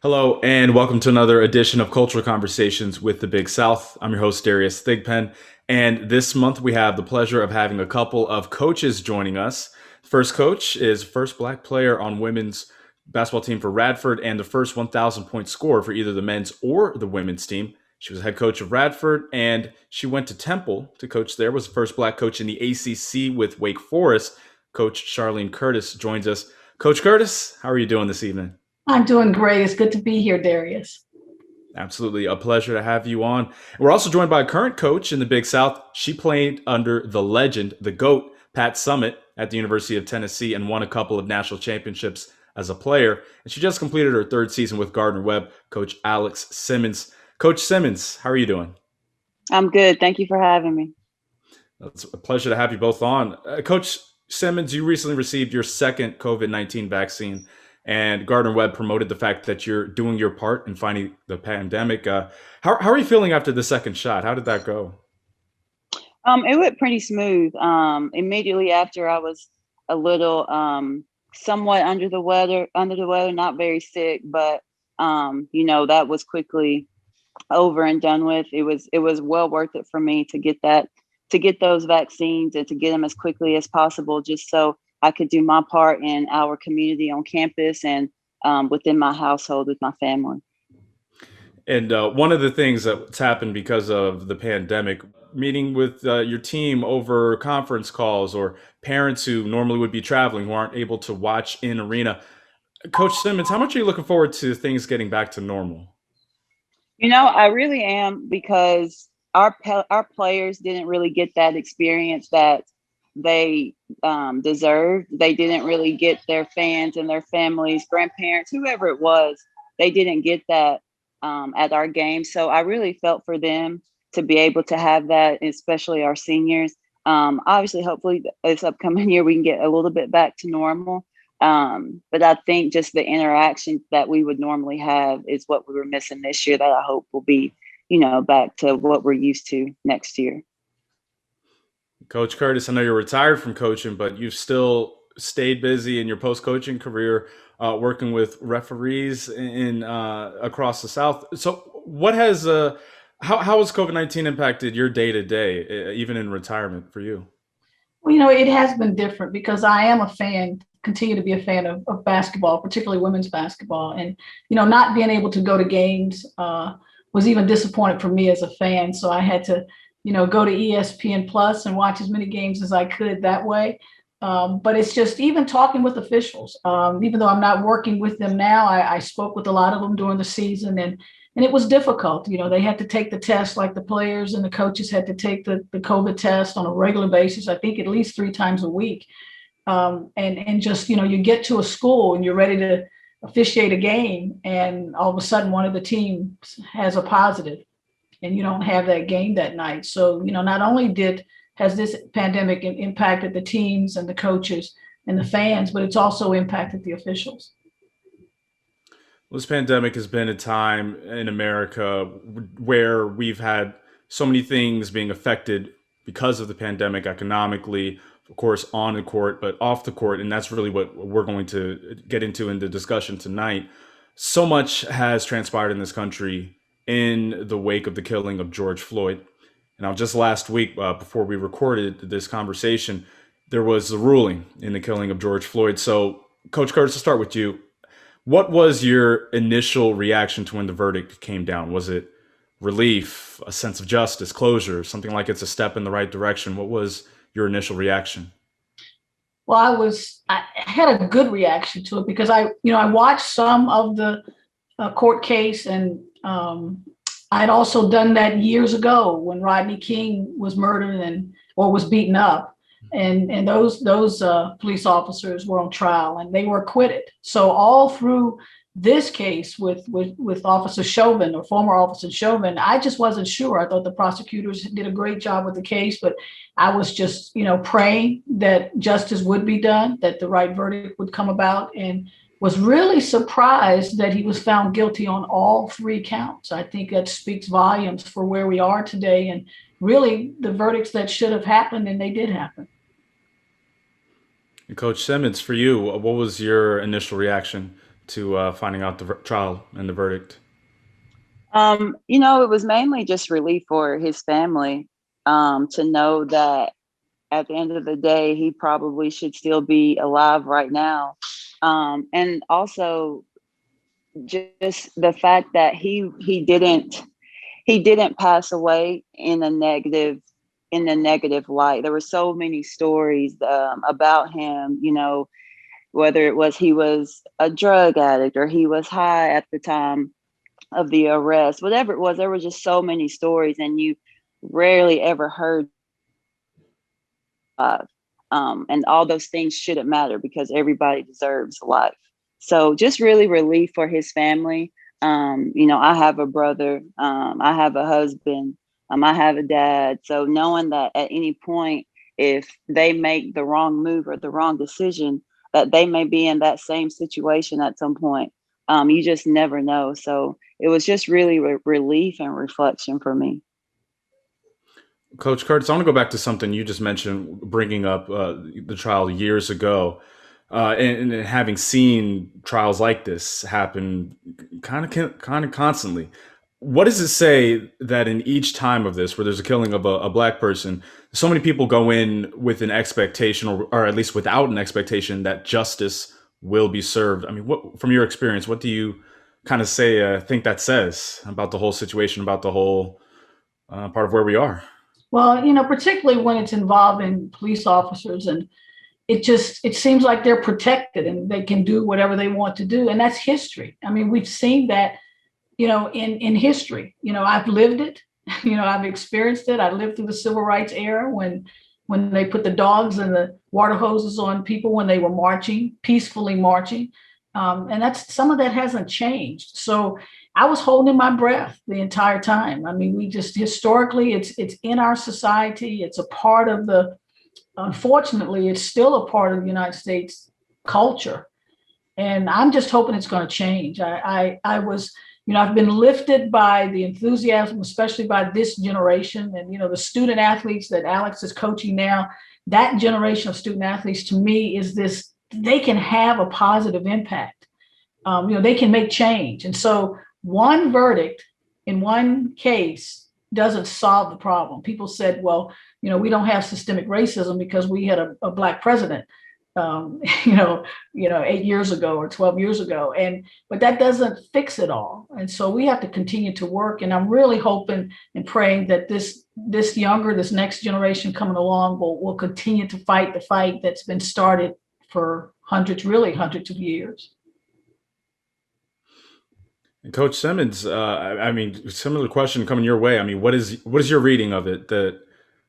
Hello, and welcome to another edition of Cultural Conversations with the Big South. I'm your host, Darius Thigpen, and this month we have the pleasure of having a couple of coaches joining us. First coach is first black player on women's basketball team for Radford and the first 1,000 point scorer for either the men's or the women's team. She was head coach of Radford, and she went to Temple to coach there, was the first black coach in the ACC with Wake Forest. Coach Charlene Curtis joins us. Coach Curtis, how are you doing this evening? I'm doing great. It's good to be here, Darius. Absolutely. A pleasure to have you on. We're also joined by a current coach in the Big South. She played under the legend, the GOAT, Pat Summitt at the University of Tennessee and won a couple of national championships as a player. And she just completed her third season with Gardner Webb, Coach Alex Simmons. Coach Simmons, how are you doing? I'm good. Thank you for having me. It's a pleasure to have you both on. Coach Simmons, you recently received your second COVID-19 vaccine, and Gardner Webb promoted the fact that you're doing your part in fighting the pandemic. How are you feeling after the second shot? How did that go? It went pretty smooth. Immediately after, I was a little somewhat under the weather, not very sick, but that was quickly over and done with. It was well worth it for me to get those vaccines and to get them as quickly as possible, just so I could do my part in our community on campus and within my household with my family. And one of the things that's happened because of the pandemic, meeting with your team over conference calls or parents who normally would be traveling who aren't able to watch in arena. Coach Simmons, how much are you looking forward to things getting back to normal? I really am, because our players didn't really get that experience that they deserved. They didn't really get their fans and their families, grandparents, whoever it was. They didn't get that at our game. So I really felt for them to be able to have that, especially our seniors. Obviously, hopefully, this upcoming year we can get a little bit back to normal. But I think just the interaction that we would normally have is what we were missing this year, that I hope will be, back to what we're used to next year. Coach Curtis, I know you're retired from coaching, but you've still stayed busy in your post-coaching career, working with referees in across the South. So, what has how has COVID-19 impacted your day to day, even in retirement for you? Well, it has been different because I am a fan, continue to be a fan of basketball, particularly women's basketball. And, not being able to go to games was even disappointing for me as a fan. So I had to, go to ESPN Plus and watch as many games as I could that way. But it's just even talking with officials, even though I'm not working with them now, I spoke with a lot of them during the season, and it was difficult. They had to take the test, like the players and the coaches had to take the COVID test on a regular basis, I think at least 3 times a week. And just, you get to a school and you're ready to officiate a game, and all of a sudden one of the teams has a positive and you don't have that game that night. So, not only has this pandemic impacted the teams and the coaches and the fans, but it's also impacted the officials. Well, this pandemic has been a time in America where we've had so many things being affected because of the pandemic economically, of course, on the court, but off the court. And that's really what we're going to get into in the discussion tonight. So much has transpired in this country in the wake of the killing of George Floyd. Now, just last week, before we recorded this conversation, there was a ruling in the killing of George Floyd. So, Coach Curtis, to start with you, what was your initial reaction to when the verdict came down? Was it relief, a sense of justice, closure, something like it's a step in the right direction? What was your initial reaction? Well, I had a good reaction to it because I watched some of the court case, and I'd also done that years ago when Rodney King was murdered or was beaten up, and those police officers were on trial and they were acquitted. So all through this case with Officer Chauvin, or former Officer Chauvin, I just wasn't sure. I thought the prosecutors did a great job with the case, but I was just praying that justice would be done, that the right verdict would come about, and was really surprised that he was found guilty on all 3 counts. I think that speaks volumes for where we are today, and really the verdicts that should have happened, and they did happen. And Coach Simmons, for you, what was your initial reaction to finding out the trial and the verdict? It was mainly just relief for his family, to know that at the end of the day, he probably should still be alive right now. And also just the fact that he didn't pass away in a negative light. There were so many stories about him, whether it was he was a drug addict or he was high at the time of the arrest, whatever it was. There were just so many stories, and you rarely ever heard life. And all those things shouldn't matter because everybody deserves life. So just really relief for his family. I have a brother, I have a husband, I have a dad. So knowing that at any point, if they make the wrong move or the wrong decision, that they may be in that same situation at some point. You just never know. So it was just really relief and reflection for me. Coach Curtis, I want to go back to something you just mentioned, bringing up the trial years ago, and having seen trials like this happen kind of constantly. What does it say that in each time of this, where there's a killing of a black person, so many people go in with an expectation, or at least without an expectation, that justice will be served? I mean, what, from your experience, what do you kind of say, think that says about the whole situation, about the whole part of where we are? Well, particularly when it's involving police officers, and it seems like they're protected and they can do whatever they want to do. And that's history. I mean, we've seen that, in history. I've lived it, I've experienced it. I lived through the civil rights era when they put the dogs and the water hoses on people when they were marching, peacefully marching. And that's some of that hasn't changed. So I was holding my breath the entire time. I mean, we just historically, it's in our society. It's a part of unfortunately, it's still a part of the United States culture. And I'm just hoping it's going to change. I was, I've been lifted by the enthusiasm, especially by this generation, and the student athletes that Alex is coaching now. That generation of student athletes, to me, is this: they can have a positive impact. They can make change. And so one verdict in one case doesn't solve the problem. People said, well, we don't have systemic racism because we had a black president, um, you know, 8 years ago or 12 years ago. But that doesn't fix it all. And so we have to continue to work. And I'm really hoping and praying that this next generation coming along will continue to fight the fight that's been started for hundreds of years. And Coach Simmons, I mean, similar question coming your way. I mean, what is your reading of it? That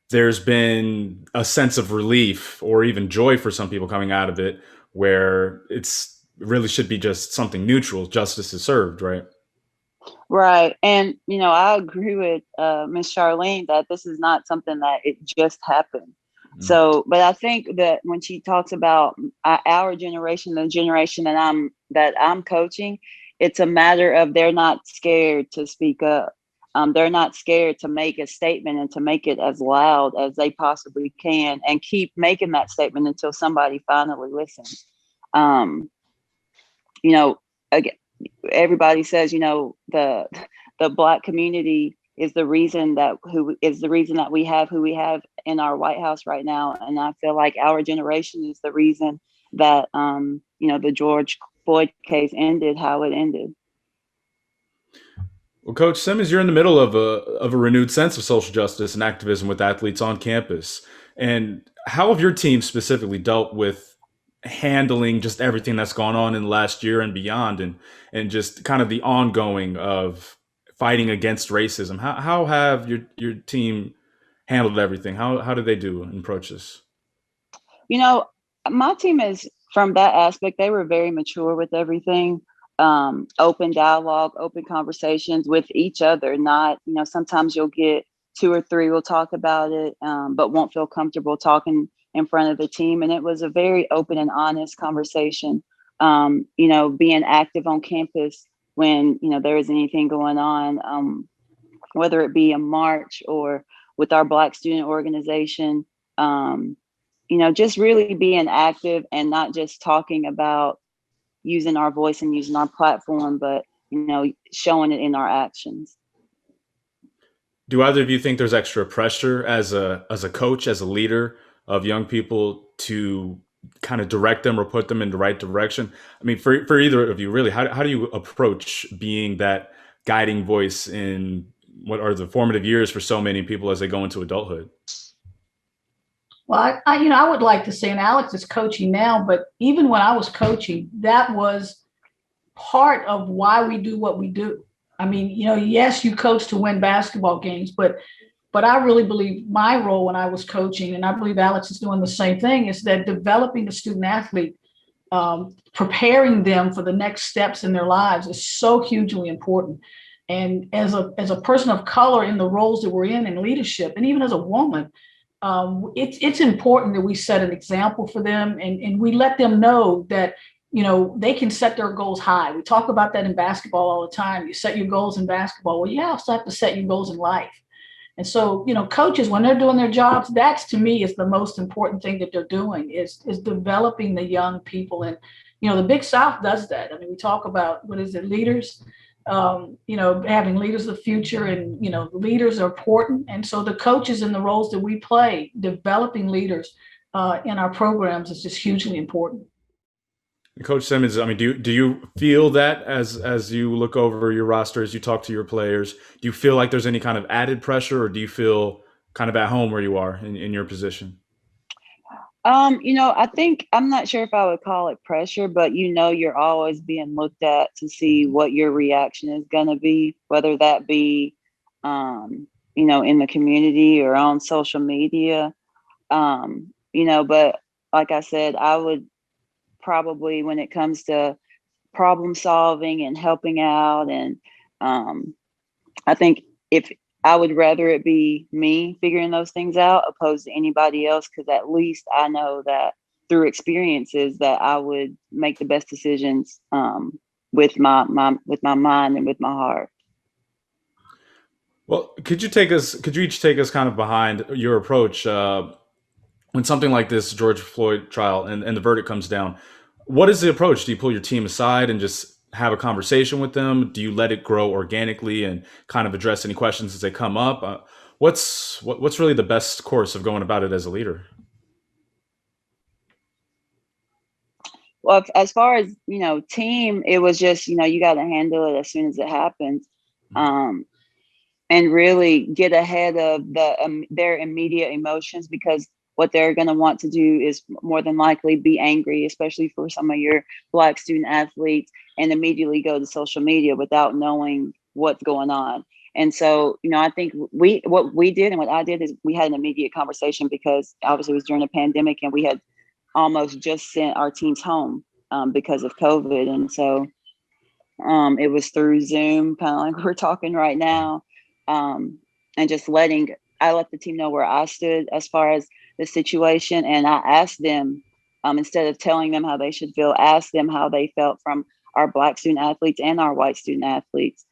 there's been a sense of relief or even joy for some people coming out of it, where it really should be just something neutral. Justice is served, right? Right. And, I agree with Miss Charlene that this is not something that it just happened. Mm. So, but I think that when she talks about our generation, the generation that I'm coaching, it's a matter of they're not scared to speak up. They're not scared to make a statement and to make it as loud as they possibly can and keep making that statement until somebody finally listens. Um, you know, Again, everybody says, the Black community is the reason that we have who we have in our White House right now. And I feel like our generation is the reason that, the George Floyd case ended how it ended. Well, Coach Simmons, you're in the middle of a renewed sense of social justice and activism with athletes on campus. And how have your team specifically dealt with handling just everything that's gone on in the last year and beyond, and just kind of the ongoing of fighting against racism? How have your team handled everything? How did they do and approach this? You know, my team is, from that aspect, they were very mature with everything. Open dialogue, open conversations with each other. Not, sometimes you'll get two or three will talk about it, but won't feel comfortable talking in front of the team. And it was a very open and honest conversation. Being active on campus when, there is anything going on, whether it be a march or with our Black student organization, just really being active and not just talking about using our voice and using our platform, but showing it in our actions. Do either of you think there's extra pressure as a coach, as a leader of young people to kind of direct them or put them in the right direction? I mean, for either of you, really, how do you approach being that guiding voice in what are the formative years for so many people as they go into adulthood? Well, I would like to say, and Alex is coaching now, but even when I was coaching, that was part of why we do what we do. I mean, yes, you coach to win basketball games, but I really believe my role when I was coaching, and I believe Alex is doing the same thing, is that developing the student athlete, preparing them for the next steps in their lives is so hugely important. And as a person of color in the roles that we're in leadership, and even as a woman, it's important that we set an example for them, and we let them know that they can set their goals high. We talk about that in basketball all the time. You set your goals in basketball. Well, you also have to set your goals in life. And so, coaches, when they're doing their jobs, that's, to me, is the most important thing that they're doing is developing the young people. And, the Big South does that. I mean, we talk about, leaders, having leaders of the future, and, leaders are important. And so the coaches and the roles that we play, developing leaders in our programs is just hugely important. Coach Simmons, I mean, do you feel that as you look over your roster, as you talk to your players, do you feel like there's any kind of added pressure, or do you feel kind of at home where you are in your position? I think, I'm not sure if I would call it pressure, but you're always being looked at to see what your reaction is going to be, whether that be, in the community or on social media. But like I said, I would probably, when it comes to problem solving and helping out, and I think if I would rather it be me figuring those things out opposed to anybody else, because at least I know that through experiences that I would make the best decisions with my mind and with my heart. Well, could you each take us kind of behind your approach when something like this George Floyd trial and the verdict comes down? What is the approach? Do you pull your team aside and just have a conversation with them? Do you let it grow organically and kind of address any questions as they come up? What's really the best course of going about it as a leader? Well, as far as, team, it was just, you got to handle it as soon as it happens. And really get ahead of their immediate emotions, because what they're going to want to do is more than likely be angry, especially for some of your Black student athletes, and immediately go to social media without knowing what's going on. And so, I think what we did and what I did is we had an immediate conversation, because obviously it was during a pandemic and we had almost just sent our teams home because of COVID. And so it was through Zoom, kind of like we're talking right now. And just I let the team know where I stood as far as the situation. And I asked them, instead of telling them how they should feel, asked them how they felt from our Black student athletes and our white student athletes.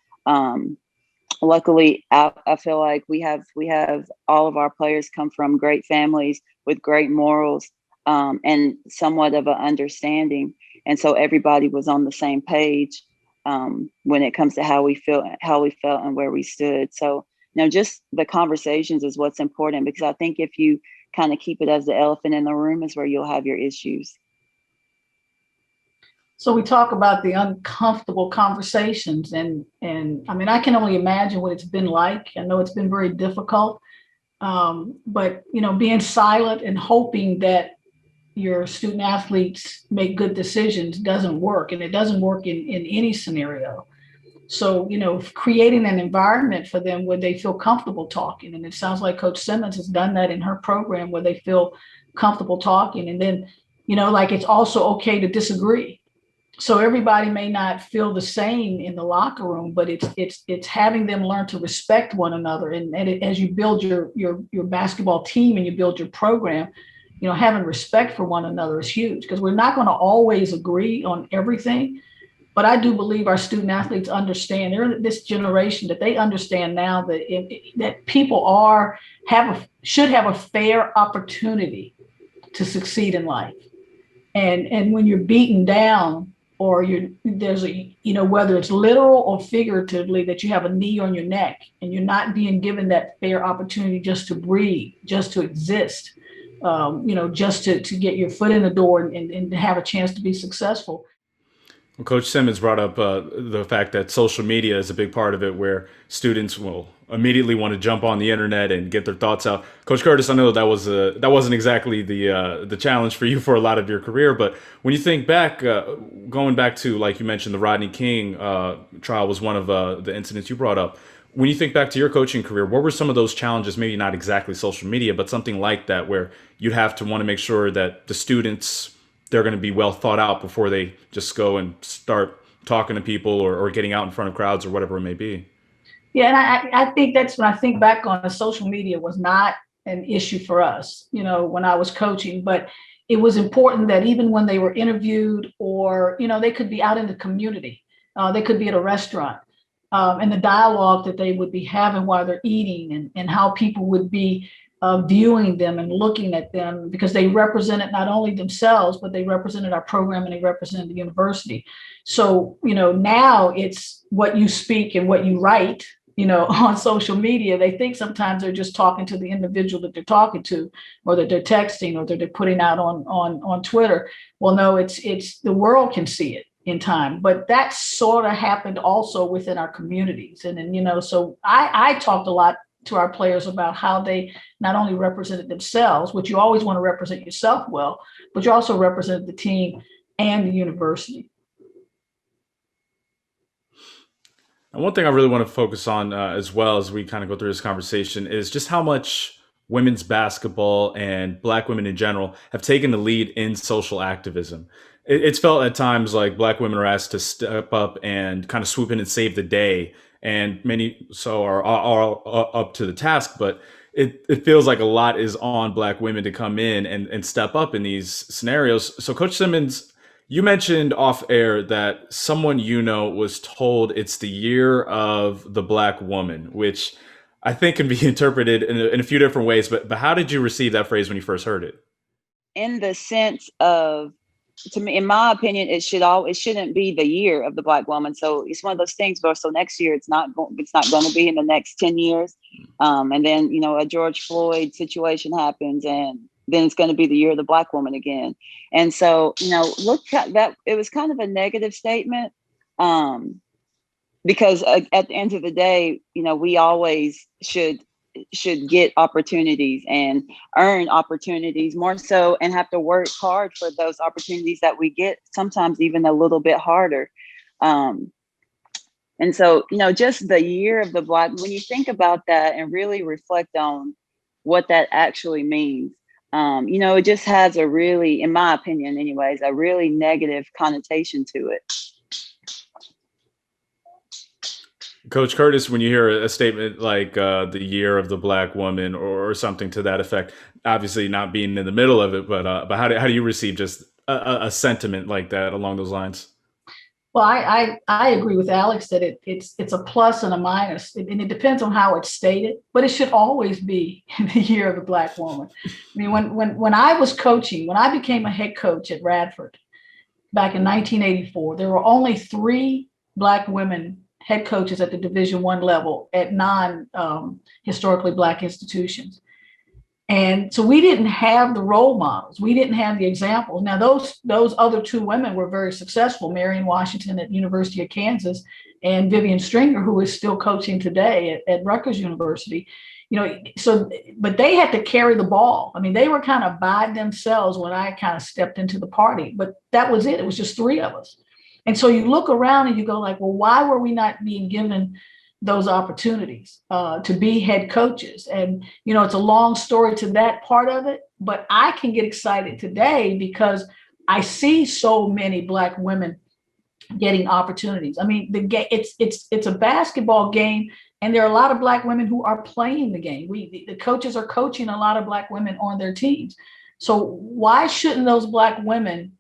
Luckily, I feel like we have all of our players come from great families with great morals, and somewhat of an understanding. And so everybody was on the same page when it comes to how we felt and where we stood. So, just the conversations is what's important, because I think if you kind of keep it as the elephant in the room is where you'll have your issues. So we talk about the uncomfortable conversations, and I mean, I can only imagine what it's been like. I know it's been very difficult, but being silent and hoping that your student athletes make good decisions doesn't work, and it doesn't work in any scenario. So, creating an environment for them where they feel comfortable talking. And it sounds like Coach Simmons has done that in her program, where they feel comfortable talking. And then, like, it's also okay to disagree. So everybody may not feel the same in the locker room, but it's having them learn to respect one another. And as you build your basketball team and you build your program, having respect for one another is huge, because we're not going to always agree on everything. But I do believe our student athletes understand, they're this generation, that they understand now that people should have a fair opportunity to succeed in life. And when you're beaten down or there's a, whether it's literal or figuratively, that you have a knee on your neck and you're not being given that fair opportunity just to breathe, just to exist, just to get your foot in the door and have a chance to be successful. Well, Coach Simmons brought up the fact that social media is a big part of it, where students will immediately want to jump on the internet and get their thoughts out. Coach Curtis, I know that wasn't exactly the challenge for you for a lot of your career, but when you think back, going back to, like you mentioned, the Rodney King trial was one of the incidents you brought up. When you think back to your coaching career, what were some of those challenges? Maybe not exactly social media, but something like that, where you'd have to want to make sure that the students, they're going to be well thought out before they just go and start talking to people, or getting out in front of crowds or whatever it may be. Yeah, and I think that's when I think back on it, social media was not an issue for us, when I was coaching, but it was important that even when they were interviewed, or, they could be out in the community, they could be at a restaurant, and the dialogue that they would be having while they're eating, and how people would be viewing them and looking at them, because they represented not only themselves, but they represented our program and they represented the university. So, now it's what you speak and what you write, on social media. They think sometimes they're just talking to the individual that they're talking to, or that they're texting, or that they're putting out on Twitter. Well, no, it's the world can see it in time, but that sort of happened also within our communities. And then, so I talked a lot to our players about how they not only represented themselves, which you always want to represent yourself well, but you also represent the team and the university. And one thing I really want to focus on, as well, as we kind of go through this conversation, is just how much women's basketball and Black women in general have taken the lead in social activism. It's felt at times like Black women are asked to step up and kind of swoop in and save the day, and many so are up to the task. But it feels like a lot is on Black women to come in and step up in these scenarios. So, Coach Simmons, you mentioned off air that someone was told it's the year of the Black woman, which I think can be interpreted in a few different ways. But how did you receive that phrase when you first heard it? In the sense of, to me, in my opinion, it shouldn't be the year of the Black woman. So it's one of those things where, so next year it's not going to be in the next 10 years. And then, a George Floyd situation happens, and then it's going to be the year of the Black woman again. And so, look at that. It was kind of a negative statement, because at the end of the day, we always should get opportunities and earn opportunities more so, and have to work hard for those opportunities that we get, sometimes even a little bit harder. And so, just the year of the Black, when you think about that and really reflect on what that actually means, it just has a really, in my opinion anyways, a really negative connotation to it. Coach Curtis, when you hear a statement like the year of the Black woman, or something to that effect, obviously not being in the middle of it, but how do you receive just a sentiment like that along those lines? Well, I agree with Alex that it's a plus and a minus, and it depends on how it's stated, but it should always be the year of the Black woman. I mean, when I was coaching, when I became a head coach at Radford back in 1984, there were only 3 Black women head coaches at the Division I level at historically Black institutions. And so we didn't have the role models. We didn't have the examples. Now, those other 2 women were very successful, Marion Washington at University of Kansas and Vivian Stringer, who is still coaching today at Rutgers University. But they had to carry the ball. I mean, they were kind of by themselves when I kind of stepped into the party, but that was it. It was just 3 of us. And so you look around and you go like, well, why were we not being given those opportunities to be head coaches? And, it's a long story to that part of it, but I can get excited today because I see so many Black women getting opportunities. I mean, it's a basketball game, and there are a lot of Black women who are playing the game. The coaches are coaching a lot of Black women on their teams. So why shouldn't those Black women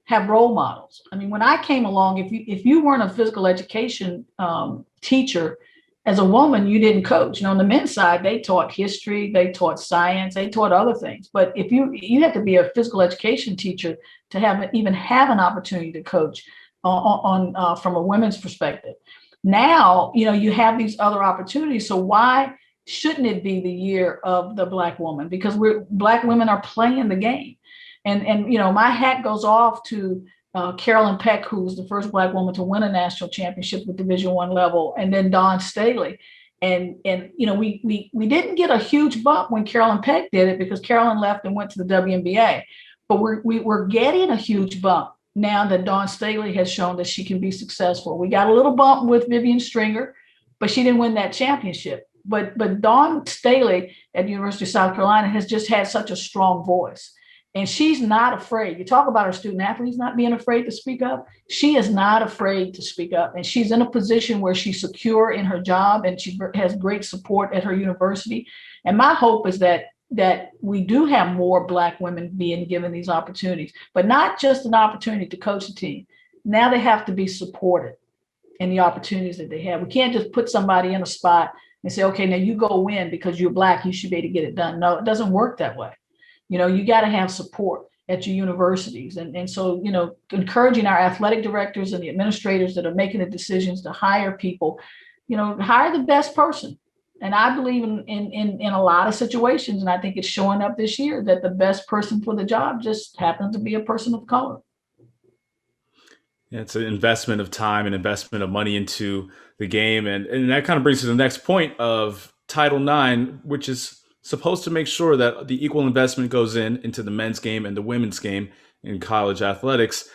have role models? I mean, when I came along, if you weren't a physical education teacher, as a woman, you didn't coach. On the men's side, they taught history, they taught science, they taught other things. But if you had to be a physical education teacher to even have an opportunity to coach. from a women's perspective. Now, you have these other opportunities. So why shouldn't it be the year of the Black woman? Because Black women are playing the game. And my hat goes off to Carolyn Peck, who was the first Black woman to win a national championship with Division I level, and then Dawn Staley. And we didn't get a huge bump when Carolyn Peck did it because Carolyn left and went to the WNBA. But we're getting a huge bump now that Dawn Staley has shown that she can be successful. We got a little bump with Vivian Stringer, but she didn't win that championship. But Dawn Staley at the University of South Carolina has just had such a strong voice. And she's not afraid. You talk about our student athletes not being afraid to speak up. She is not afraid to speak up. And she's in a position where she's secure in her job and she has great support at her university. And my hope is that we do have more Black women being given these opportunities, but not just an opportunity to coach a team. Now they have to be supported in the opportunities that they have. We can't just put somebody in a spot and say, okay, now you go win because you're Black, you should be able to get it done. No, it doesn't work that way. You got to have support at your universities. And so, encouraging our athletic directors and the administrators that are making the decisions to hire people, hire the best person. And I believe in a lot of situations, and I think it's showing up this year that the best person for the job just happens to be a person of color. Yeah, it's an investment of time and investment of money into the game. And that kind of brings to the next point of Title IX, which is supposed to make sure that the equal investment goes into the men's game and the women's game in college athletics.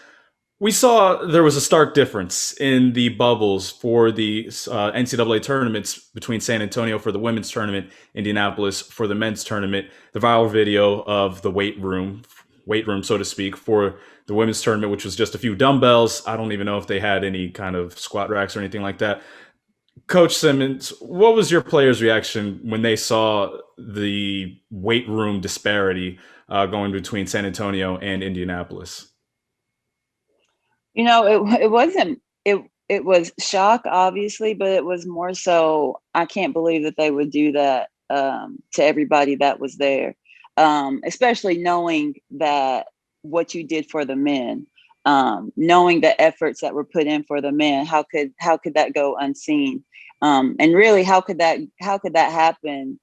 We saw there was a stark difference in the bubbles for the NCAA tournaments between San Antonio for the women's tournament, Indianapolis for the men's tournament. The viral video of the weight room, so to speak, for the women's tournament, which was just a few dumbbells. I don't even know if they had any kind of squat racks or anything like that. Coach Simmons, what was your players' reaction when they saw the weight room disparity going between San Antonio and Indianapolis? It wasn't, it was shock, obviously, but it was more so, I can't believe that they would do that to everybody that was there, especially knowing that what you did for the men, knowing the efforts that were put in for the men. How could that go unseen? And really, how could that happen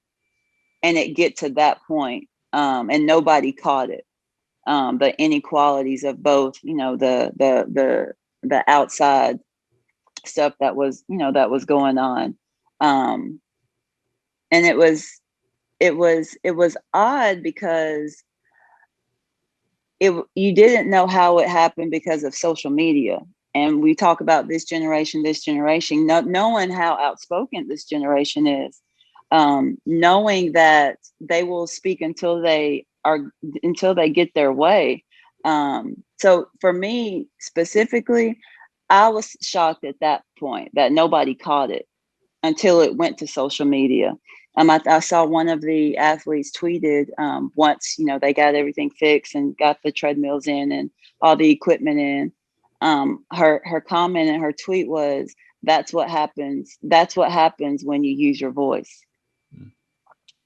and it get to that point, and nobody caught it? The inequalities of both, the outside stuff that was going on, and it was odd because you didn't know how it happened because of social media. And we talk about this generation, not knowing how outspoken this generation is, knowing that they will speak until they get their way. So for me specifically, I was shocked at that point that nobody caught it until it went to social media. I saw one of the athletes tweeted, once they got everything fixed and got the treadmills in and all the equipment in, her comment and her tweet was, that's what happens when you use your voice.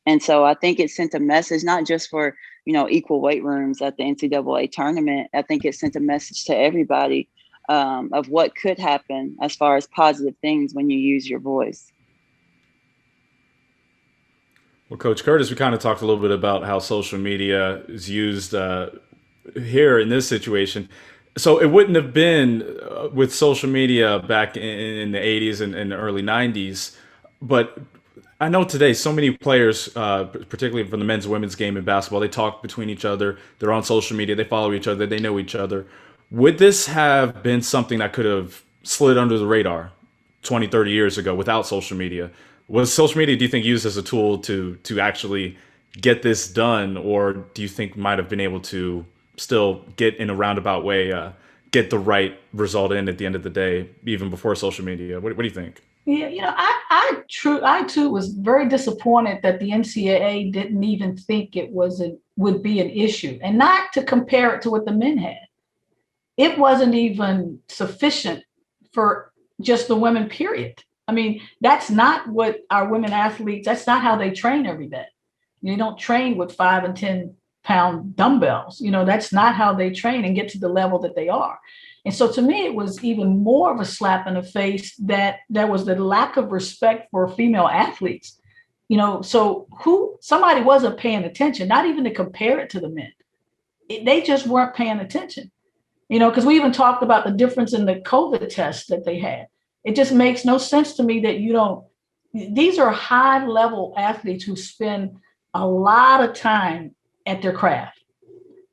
And so I think it sent a message, not just for, equal weight rooms at the NCAA tournament. I think it sent a message to everybody of what could happen as far as positive things when you use your voice. Well, Coach Curtis, we kind of talked a little bit about how social media is used here in this situation. So it wouldn't have been with social media back in the 80s and the early 90s. But I know today so many players, particularly from the men's and women's game in basketball, they talk between each other. They're on social media. They follow each other. They know each other. Would this have been something that could have slid under the radar 20, 30 years ago without social media? Was social media, do you think, used as a tool to actually get this done? Or do you think might have been able to still get in a roundabout way, get the right result in at the end of the day, even before social media? What do you think? Yeah, I too was very disappointed that the NCAA didn't even think it would be an issue, and not to compare it to what the men had. It wasn't even sufficient for just the women, period. I mean, that's not what our women athletes, that's not how they train every day. You don't train with 5 and 10 pound dumbbells. That's not how they train and get to the level that they are. And so to me, it was even more of a slap in the face that there was the lack of respect for female athletes. So somebody wasn't paying attention, not even to compare it to the men. They just weren't paying attention, because we even talked about the difference in the COVID tests that they had. It just makes no sense to me that these are high level athletes who spend a lot of time at their craft.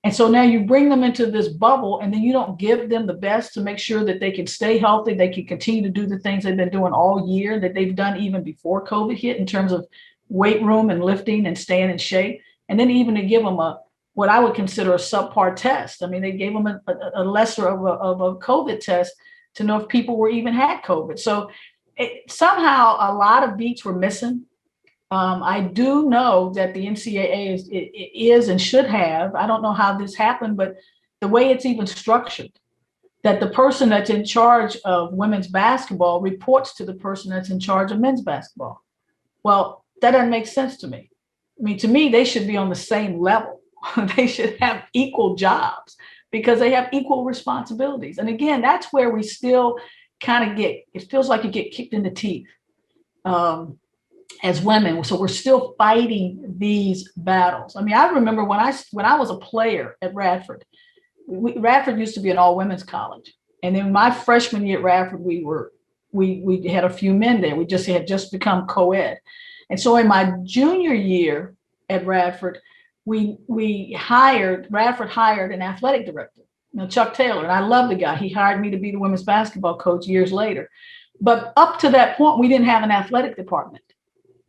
And so now you bring them into this bubble, and then you don't give them the best to make sure that they can stay healthy, they can continue to do the things they've been doing all year that they've done even before COVID hit in terms of weight room and lifting and staying in shape. And then even to give them what I would consider a subpar test. I mean, they gave them a lesser of a COVID test to know if people were even had COVID. So somehow a lot of beats were missing. I do know that the NCAA is and should have, I don't know how this happened, but the way it's even structured, that the person that's in charge of women's basketball reports to the person that's in charge of men's basketball. Well, that doesn't make sense to me. I mean, to me, they should be on the same level. They should have equal jobs because they have equal responsibilities. And again, that's where we still kind of it feels like you get kicked in the teeth. As women. So we're still fighting these battles. I mean, I remember when I was a player at Radford, Radford used to be an all women's college. And then my freshman year at Radford, we had a few men there. We had just become co-ed. And so in my junior year at Radford, Radford hired an athletic director, Chuck Taylor. And I love the guy. He hired me to be the women's basketball coach years later. But up to that point, we didn't have an athletic department.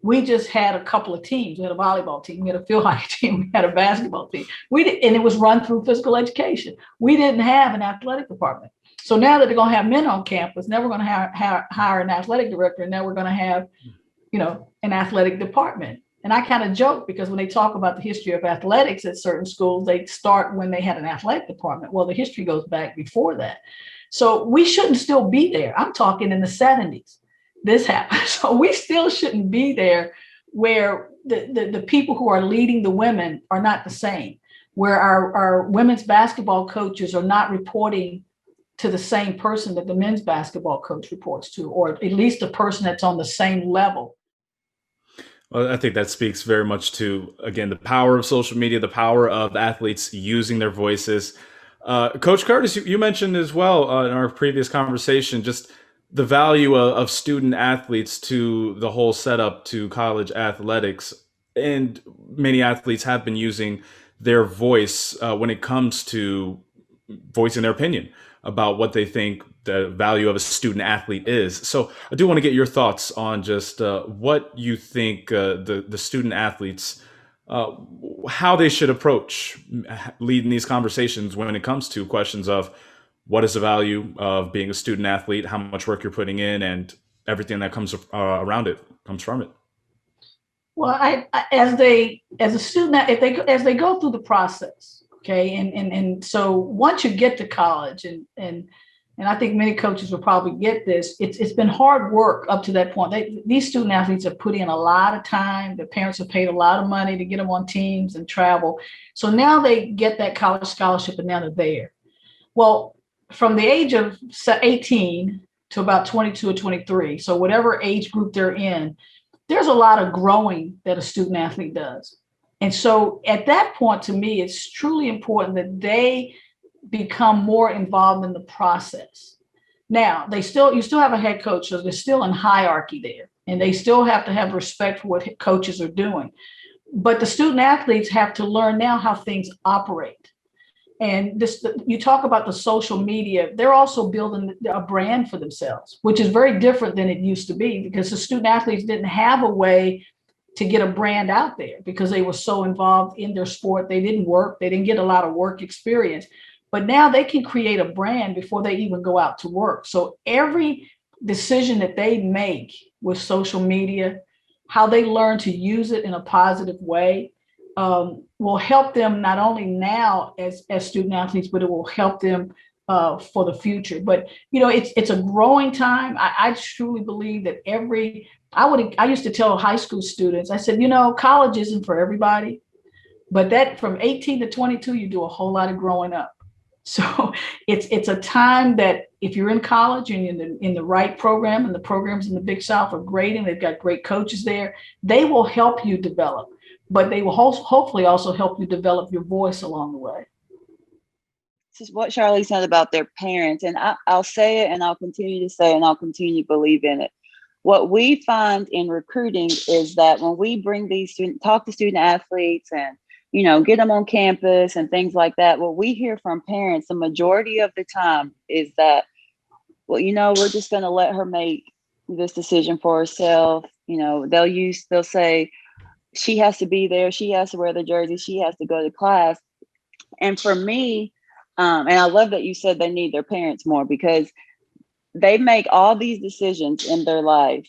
We just had a couple of teams. We had a volleyball team, we had a field hockey team, we had a basketball team. And it was run through physical education. We didn't have an athletic department. So now that they're going to have men on campus, now we're going to hire an athletic director, and now we're going to have, an athletic department. And I kind of joke because when they talk about the history of athletics at certain schools, they start when they had an athletic department. Well, the history goes back before that. So we shouldn't still be there. I'm talking in the 70s. This happened. So we still shouldn't be there where the people who are leading the women are not the same, where our women's basketball coaches are not reporting to the same person that the men's basketball coach reports to, or at least the person that's on the same level. Well, I think that speaks very much to, again, the power of social media, the power of athletes using their voices. Coach Curtis, you mentioned as well in our previous conversation, just the value of student athletes to the whole setup to college athletics. And many athletes have been using their voice when it comes to voicing their opinion about what they think the value of a student athlete is. So I do want to get your thoughts on just what you think the student athletes, how they should approach leading these conversations when it comes to questions of what is the value of being a student athlete, how much work you're putting in, and everything that comes around it, comes from it. Well, as a student, as they go through the process, okay, and so once you get to college, and I think many coaches will probably get this, it's been hard work up to that point. These student athletes have put in a lot of time. Their parents have paid a lot of money to get them on teams and travel. So now they get that college scholarship, and now they're there. Well, from the age of 18 to about 22 or 23, so whatever age group they're in, there's a lot of growing that a student athlete does. And so at that point, to me, it's truly important that they become more involved in the process. Now, you still have a head coach, so there's still a hierarchy there, and they still have to have respect for what coaches are doing. But the student athletes have to learn now how things operate. And you talk about the social media, they're also building a brand for themselves, which is very different than it used to be, because the student athletes didn't have a way to get a brand out there because they were so involved in their sport. They didn't work. They didn't get a lot of work experience. But now they can create a brand before they even go out to work. So every decision that they make with social media, how they learn to use it in a positive way, will help them not only now as student athletes, but it will help them for the future. But it's a growing time. I truly believe that I used to tell high school students, I said, college isn't for everybody, but that from 18 to 22, you do a whole lot of growing up. So it's a time that if you're in college and you're in the right program, and the programs in the Big South are great and they've got great coaches there, they will help you develop, but they will hopefully also help you develop your voice along the way. This is what Charlie said about their parents, and I'll say it and I'll continue to say it and I'll continue to believe in it. What we find in recruiting is that when we bring these students, talk to student athletes and, get them on campus and things like that, what we hear from parents the majority of the time is that, well, we're just going to let her make this decision for herself. They'll say she has to be there, she has to wear the jersey, she has to go to class. And for me, and I love that you said they need their parents more, because they make all these decisions in their life.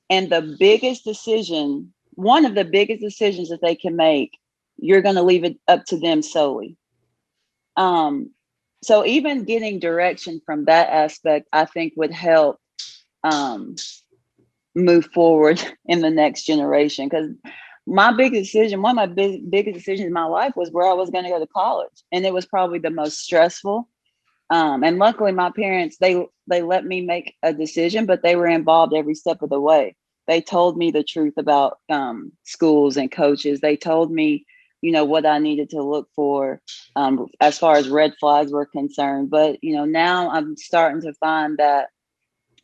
And the biggest decision, one of the biggest decisions that they can make, you're going to leave it up to them solely. So even getting direction from that aspect, I think would help move forward in the next generation. Because my big decision, one of my biggest decisions in my life was where I was going to go to college. And it was probably the most stressful. And luckily my parents, they let me make a decision, but they were involved every step of the way. They told me the truth about schools and coaches. They told me, what I needed to look for as far as red flags were concerned. But, now I'm starting to find that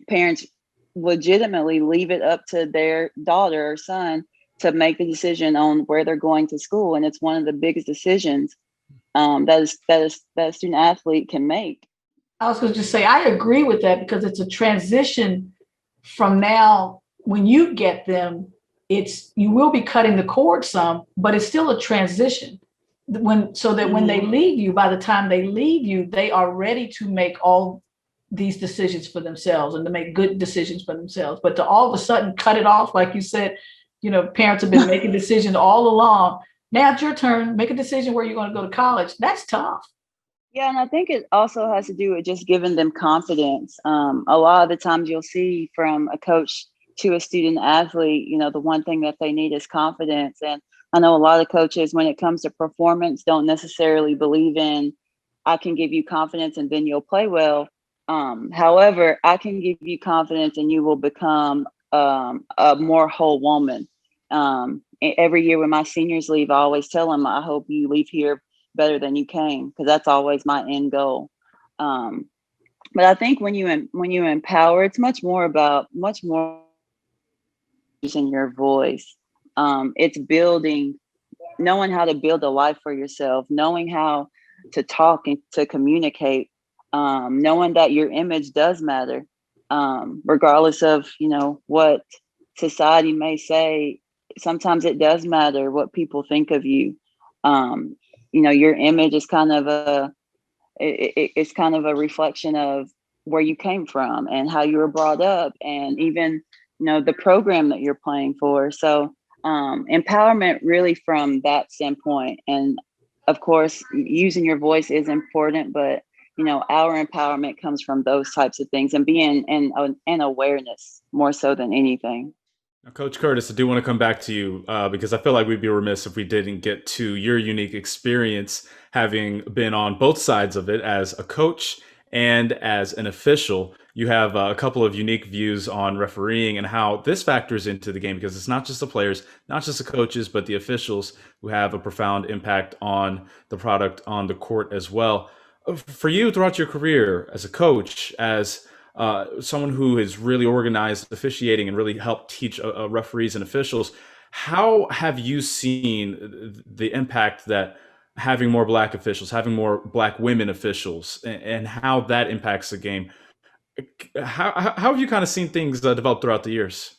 parents legitimately leave it up to their daughter or son to make the decision on where they're going to school. And it's one of the biggest decisions that a student athlete can make. I was going to just say, I agree with that, because it's a transition from now. When you get them, you will be cutting the cord some, but it's still a transition. So that when they leave you, by the time they leave you, they are ready to make all these decisions for themselves and to make good decisions for themselves. But to all of a sudden cut it off, like you said, parents have been making decisions all along. Now it's your turn. Make a decision where you're going to go to college. That's tough. Yeah, and I think it also has to do with just giving them confidence. A lot of the times you'll see from a coach to a student athlete, the one thing that they need is confidence. And I know a lot of coaches, when it comes to performance, don't necessarily believe in, I can give you confidence and then you'll play well. However, I can give you confidence and you will become a more whole woman. Every year when my seniors leave, I always tell them, I hope you leave here better than you came, because that's always my end goal. But I think when you empower, it's much more using your voice. It's knowing how to build a life for yourself, knowing how to talk and to communicate, knowing that your image does matter, regardless of, what society may say. Sometimes it does matter what people think of you. Your image is kind of it's kind of a reflection of where you came from and how you were brought up, and even, the program that you're playing for. So empowerment really from that standpoint. And of course, using your voice is important, but our empowerment comes from those types of things and being in awareness more so than anything. Now, Coach Curtis, I do want to come back to you because I feel like we'd be remiss if we didn't get to your unique experience, having been on both sides of it as a coach and as an official. You have a couple of unique views on refereeing and how this factors into the game, because it's not just the players, not just the coaches, but the officials who have a profound impact on the product on the court as well. For you, throughout your career as a coach, as someone who has really organized officiating and really helped teach referees and officials, how have you seen the impact that having more Black officials, having more Black women officials, and how that impacts the game? How have you kind of seen things develop throughout the years?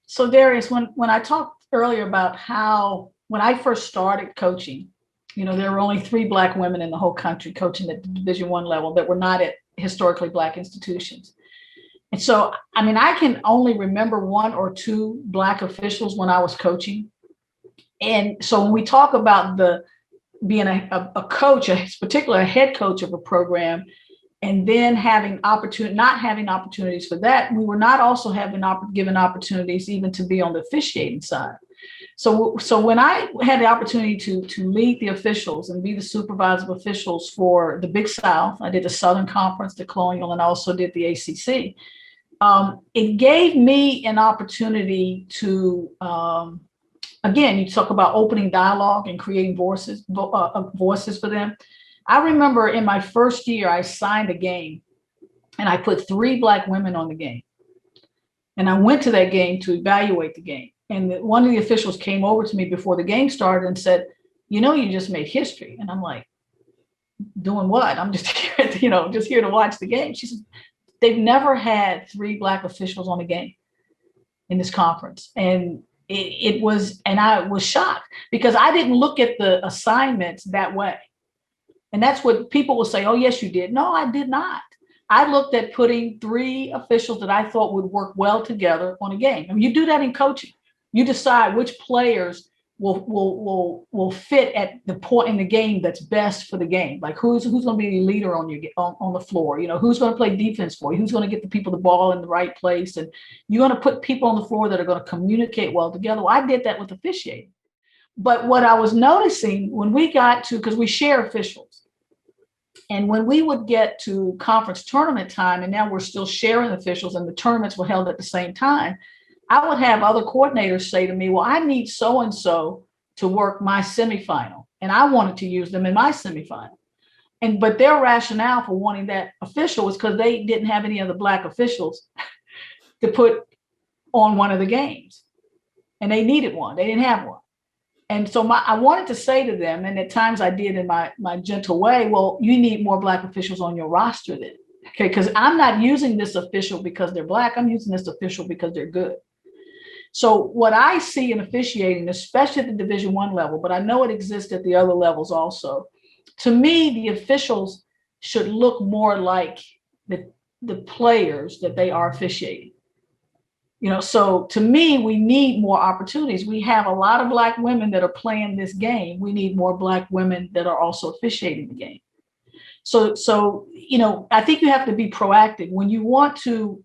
So Darius, when I talked earlier about how when I first started coaching, there were only 3 Black women in the whole country coaching at the Division I level that were not at historically Black institutions. And so, I can only remember 1 or 2 Black officials when I was coaching. And so when we talk about being a coach, particularly a head coach of a program, and then not having opportunities for that, we were not also given opportunities even to be on the officiating side. So when I had the opportunity to lead the officials and be the supervisor of officials for the Big South, I did the Southern Conference, the Colonial, and I also did the ACC. It gave me an opportunity to, again, you talk about opening dialogue and creating voices for them. I remember in my first year, I signed a game and I put 3 Black women on the game. And I went to that game to evaluate the game. And one of the officials came over to me before the game started and said, you know, you just made history. And I'm like, doing what? I'm just here, just here to watch the game. She said, they've never had 3 Black officials on a game in this conference. And I was shocked because I didn't look at the assignments that way. And that's what people will say, oh, yes, you did. No, I did not. I looked at putting 3 officials that I thought would work well together on a game. I mean, you do that in coaching. You decide which players will fit at the point in the game that's best for the game. Like who's going to be the leader on the floor? You know, who's going to play defense for you? Who's going to get the people the ball in the right place? And you're going to put people on the floor that are going to communicate well together. Well, I did that with officiating. But what I was noticing when we got to, because we share officials, and when we would get to conference tournament time, and now we're still sharing officials and the tournaments were held at the same time, I would have other coordinators say to me, well, I need so-and-so to work my semifinal. And I wanted to use them in my semifinal. But their rationale for wanting that official was because they didn't have any other Black officials to put on one of the games. And they needed one. They didn't have one. And so I wanted to say to them, and at times I did in my gentle way, well, you need more Black officials on your roster then. Okay, because I'm not using this official because they're Black. I'm using this official because they're good. So what I see in officiating, especially at the Division I level, but I know it exists at the other levels also, to me, the officials should look more like the players that they are officiating. You know, so to me, we need more opportunities. We have a lot of Black women that are playing this game. We need more Black women that are also officiating the game. So you know, I think you have to be proactive. When you want to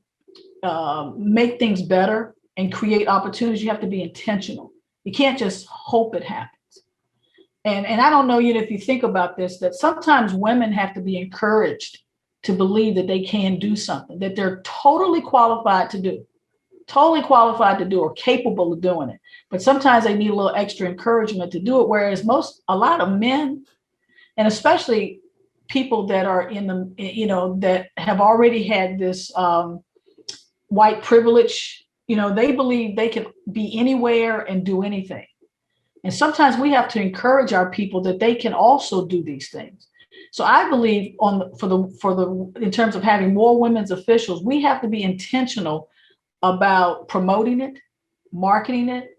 make things better and create opportunities, you have to be intentional. You can't just hope it happens. And I don't know, if you think about this, that sometimes women have to be encouraged to believe that they can do something, that they're totally qualified to do or capable of doing it. But sometimes they need a little extra encouragement to do it. Whereas a lot of men, and especially people that are that have already had this white privilege, they believe they can be anywhere and do anything. And sometimes we have to encourage our people that they can also do these things. So I believe in terms of having more women's officials, we have to be intentional about promoting it, marketing it,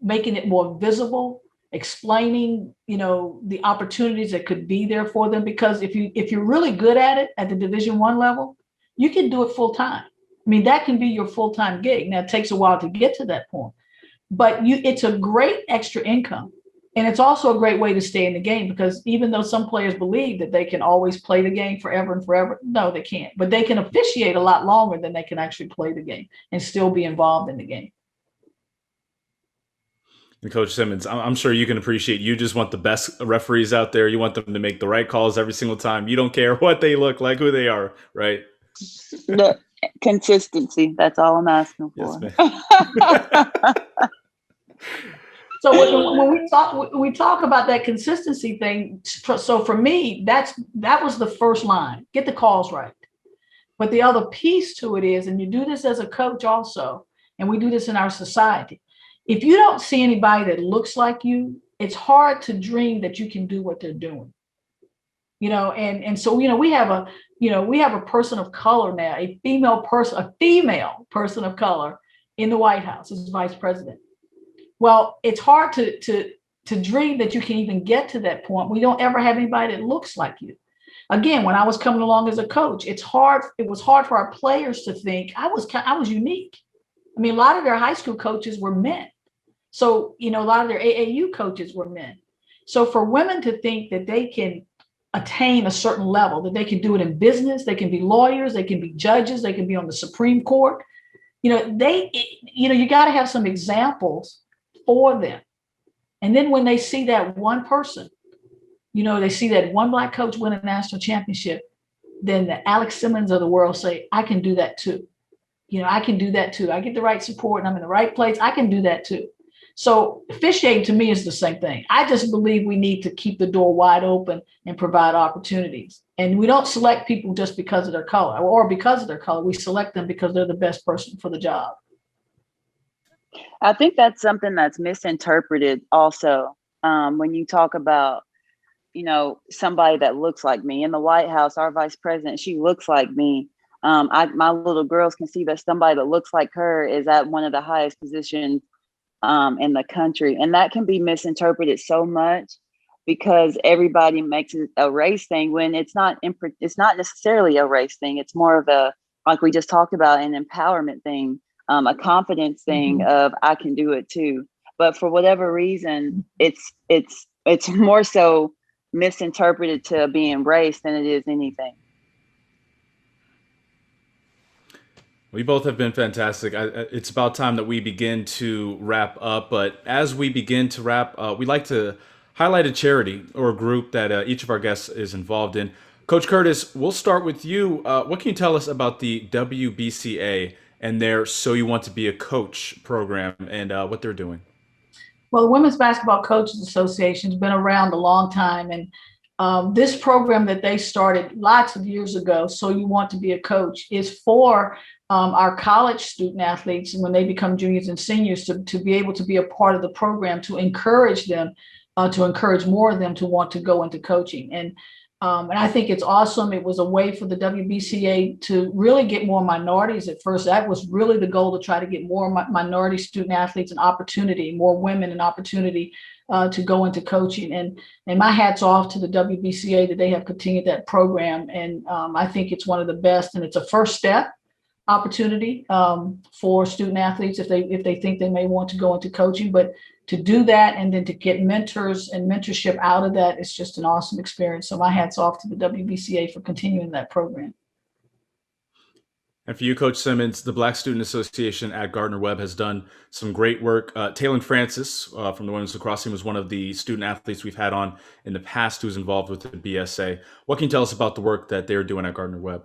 making it more visible, explaining, the opportunities that could be there for them. Because if you're really good at it at the Division I level, you can do it full time. I mean, that can be your full-time gig. Now, it takes a while to get to that point, but it's a great extra income. And it's also a great way to stay in the game, because even though some players believe that they can always play the game forever and forever, no, they can't. But they can officiate a lot longer than they can actually play the game and still be involved in the game. And Coach Simmons, I'm sure you can appreciate, you just want the best referees out there. You want them to make the right calls every single time. You don't care what they look like, who they are, right? The consistency. That's all I'm asking for. Yes, So when we talk about that consistency thing, so for me, that was the first line: get the calls right. But the other piece to it is, and you do this as a coach also, and we do this in our society. If you don't see anybody that looks like you, it's hard to dream that you can do what they're doing. And so we have a person of color now, a female person of color in the White House as vice president. Well, it's hard to dream that you can even get to that point. We don't ever have anybody that looks like you. Again, when I was coming along as a coach, it was hard for our players to think I was unique. I mean, a lot of their high school coaches were men. So, a lot of their AAU coaches were men. So for women to think that they can attain a certain level, that they can do it in business, they can be lawyers, they can be judges, they can be on the Supreme Court, you got to have some examples for them. And then when they see that one person, they see that one Black coach win a national championship, then the Alex Simmons of the world say, I can do that too. I can do that too. I get the right support and I'm in the right place. I can do that too. So officiating to me is the same thing. I just believe we need to keep the door wide open and provide opportunities. And we don't select people just because of their color or because of their color. We select them because they're the best person for the job. I think that's something that's misinterpreted also. When you talk about, somebody that looks like me in the White House, our vice president, she looks like me. My little girls can see that somebody that looks like her is at one of the highest positions in the country. And that can be misinterpreted so much because everybody makes it a race thing when it's not necessarily a race thing. It's more of a, like we just talked about, an empowerment thing, a confidence thing of I can do it too. But for whatever reason, it's more so misinterpreted to being race than it is anything. We both have been fantastic. It's about time that we begin to wrap up. But as we begin to wrap, we'd like to highlight a charity or a group that each of our guests is involved in. Coach Curtis, we'll start with you. What can you tell us about the WBCA and their So You Want to Be a Coach program and what they're doing? Well, the Women's Basketball Coaches Association has been around a long time. And this program that they started lots of years ago, So You Want to Be a Coach, is for our college student athletes, and when they become juniors and seniors, to be able to be a part of the program, to encourage them, to encourage more of them to want to go into coaching. And I think it's awesome. It was a way for the WBCA to really get more minorities at first. That was really the goal, to try to get more minority student athletes an opportunity, more women an opportunity to go into coaching. And my hat's off to the WBCA that they have continued that program. And I think it's one of the best, and it's a first step opportunity for student athletes if they think they may want to go into coaching. But to do that and then to get mentors and mentorship out of that is just an awesome experience. So my hat's off to the WBCA for continuing that program. And for you, Coach Simmons, the Black Student Association at Gardner-Webb has done some great work. Taylor Francis from the women's lacrosse team was one of the student athletes we've had on in the past who's involved with the BSA. What can you tell us about the work that they're doing at Gardner-Webb?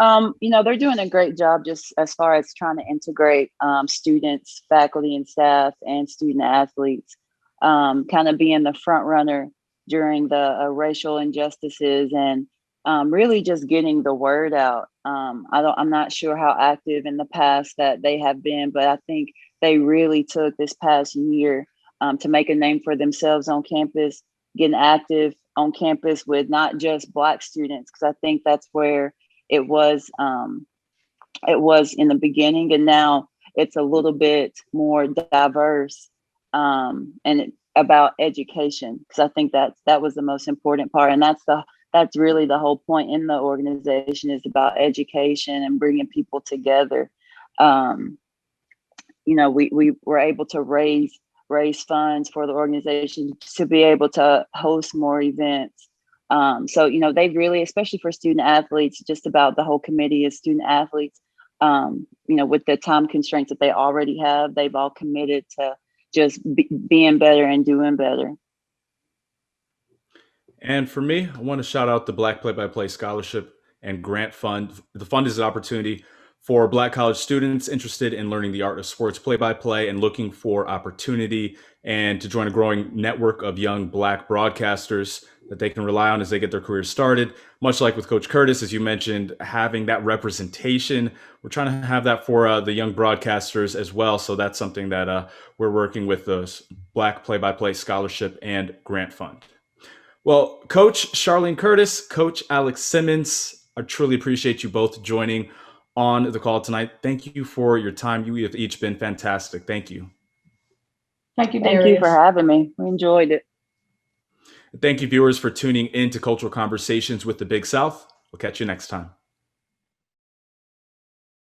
They're doing a great job just as far as trying to integrate students, faculty and staff, and student athletes, kind of being the front runner during the racial injustices and really just getting the word out. I'm not sure how active in the past that they have been, but I think they really took this past year to make a name for themselves on campus, getting active on campus with not just Black students, because I think that's where it was in the beginning, and now it's a little bit more diverse and about education, because I think that was the most important part, and that's really the whole point in the organization, is about education and bringing people together. We were able to raise funds for the organization to be able to host more events. So they've really, especially for student athletes, just about the whole committee of student athletes, with the time constraints that they already have, they've all committed to just being better and doing better. And for me, I want to shout out the Black Play-by-Play Scholarship and Grant Fund. The fund is an opportunity for Black college students interested in learning the art of sports play-by-play and looking for opportunity and to join a growing network of young Black broadcasters that they can rely on as they get their careers started. Much like with Coach Curtis, as you mentioned, having that representation, we're trying to have that for the young broadcasters as well. So that's something that we're working with the Black Play-by-Play Scholarship and Grant Fund. Well, Coach Charlene Curtis, Coach Alex Simmons, I truly appreciate you both joining on the call tonight. Thank you for your time. You have each been fantastic. Thank you. Thank you, Darius. Thank you for having me. We enjoyed it. Thank you, viewers, for tuning in to Cultural Conversations with the Big South. We'll catch you next time.